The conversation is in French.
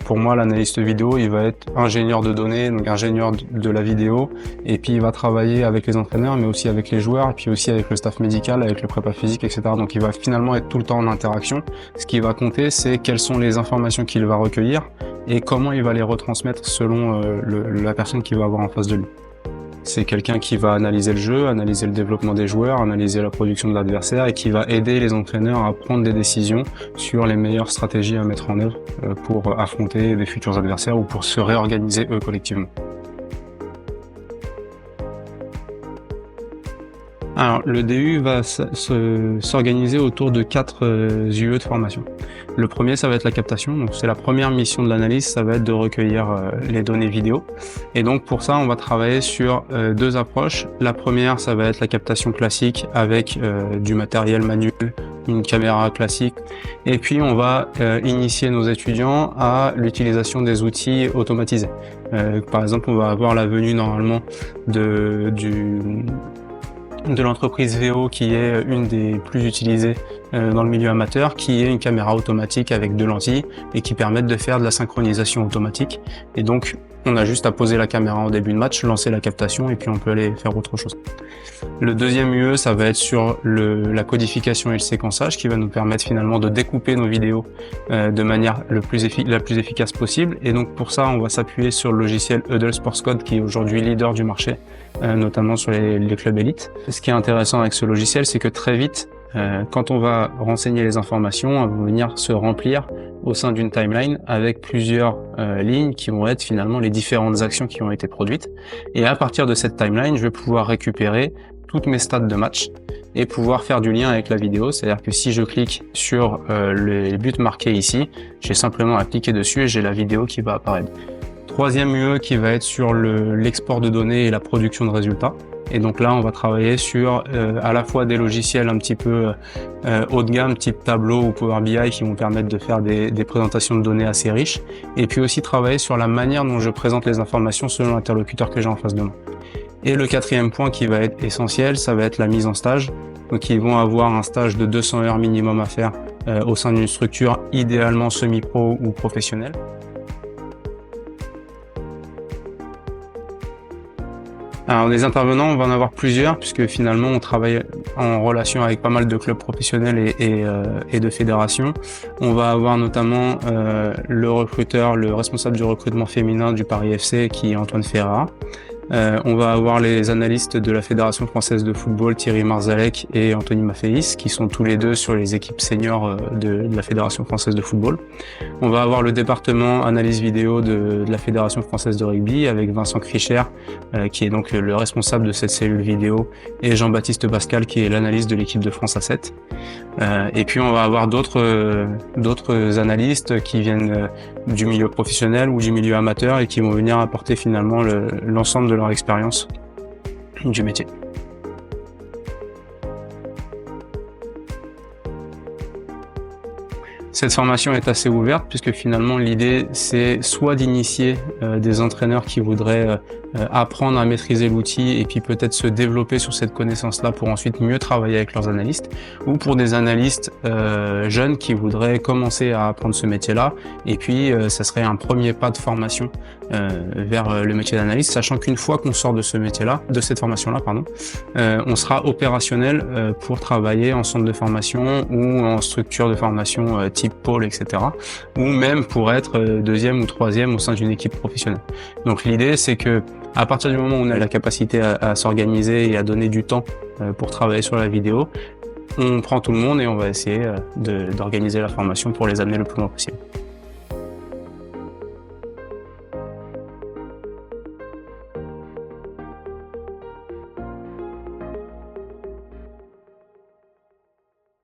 pour moi, l'analyste vidéo, il va être ingénieur de données, donc ingénieur de la vidéo, et puis il va travailler avec les entraîneurs, mais aussi avec les joueurs, et puis aussi avec le staff médical, avec le prépa physique, etc. Donc il va finalement être tout le temps en interaction. Ce qui va compter, c'est quelles sont les informations qu'il va recueillir et comment il va les retransmettre selon la personne qu'il va avoir en face de lui. C'est quelqu'un qui va analyser le jeu, analyser le développement des joueurs, analyser la production de l'adversaire et qui va aider les entraîneurs à prendre des décisions sur les meilleures stratégies à mettre en œuvre pour affronter des futurs adversaires ou pour se réorganiser eux collectivement. Alors, le DU va s'organiser autour de 4 UE de formation. Le premier, ça va être la captation. Donc, c'est la première mission de l'analyse, ça va être de recueillir les données vidéo. Et donc, pour ça, on va travailler sur 2 approches. La première, ça va être la captation classique avec du matériel manuel, une caméra classique. Et puis, on va initier nos étudiants à l'utilisation des outils automatisés. Par exemple, on va avoir la venue normalement de l'entreprise VO qui est une des plus utilisées dans le milieu amateur, qui est une caméra automatique avec 2 lentilles et qui permettent de faire de la synchronisation automatique. Et donc, on a juste à poser la caméra en début de match, lancer la captation et puis on peut aller faire autre chose. Le deuxième UE, ça va être sur la codification et le séquençage qui va nous permettre finalement de découper nos vidéos de manière la plus efficace possible. Et donc pour ça, on va s'appuyer sur le logiciel Hudl Sports Code qui est aujourd'hui leader du marché, notamment sur les clubs élites. Ce qui est intéressant avec ce logiciel, c'est que très vite, quand on va renseigner les informations, on va venir se remplir au sein d'une timeline avec plusieurs lignes qui vont être finalement les différentes actions qui ont été produites. Et à partir de cette timeline, je vais pouvoir récupérer toutes mes stats de match et pouvoir faire du lien avec la vidéo. C'est-à-dire que si je clique sur les buts marqués ici, j'ai simplement à cliquer dessus et j'ai la vidéo qui va apparaître. Troisième UE qui va être sur l'export de données et la production de résultats. Et donc là, on va travailler sur à la fois des logiciels un petit peu haut de gamme, type Tableau ou Power BI, qui vont permettre de faire des présentations de données assez riches. Et puis aussi travailler sur la manière dont je présente les informations selon l'interlocuteur que j'ai en face de moi. Et le quatrième point qui va être essentiel, ça va être la mise en stage. Donc ils vont avoir un stage de 200 heures minimum à faire au sein d'une structure idéalement semi-pro ou professionnelle. Alors des intervenants, on va en avoir plusieurs puisque finalement on travaille en relation avec pas mal de clubs professionnels et de fédérations. On va avoir notamment le recruteur, le responsable du recrutement féminin du Paris FC qui est Antoine Ferrara. On va avoir les analystes de la Fédération française de football, Thierry Marzalek et Anthony Mafféis, qui sont tous les deux sur les équipes seniors de la Fédération française de football. On va avoir le département analyse vidéo de la Fédération française de rugby avec Vincent Kricher, qui est donc le responsable de cette cellule vidéo, et Jean-Baptiste Pascal, qui est l'analyste de l'équipe de France A7. Et puis on va avoir d'autres analystes qui viennent du milieu professionnel ou du milieu amateur et qui vont venir apporter finalement l'ensemble de leur expérience du métier. Cette formation est assez ouverte puisque finalement l'idée c'est soit d'initier des entraîneurs qui voudraient apprendre à maîtriser l'outil et puis peut-être se développer sur cette connaissance-là pour ensuite mieux travailler avec leurs analystes, ou pour des analystes jeunes qui voudraient commencer à apprendre ce métier-là et puis ça serait un premier pas de formation vers le métier d'analyste, sachant qu'une fois qu'on sort de ce métier-là, de cette formation-là, pardon, on sera opérationnel pour travailler en centre de formation ou en structure de formation type pôle, etc. ou même pour être deuxième ou troisième au sein d'une équipe professionnelle. Donc l'idée c'est que à partir du moment où on a la capacité à s'organiser et à donner du temps pour travailler sur la vidéo, on prend tout le monde et on va essayer d'organiser la formation pour les amener le plus loin possible.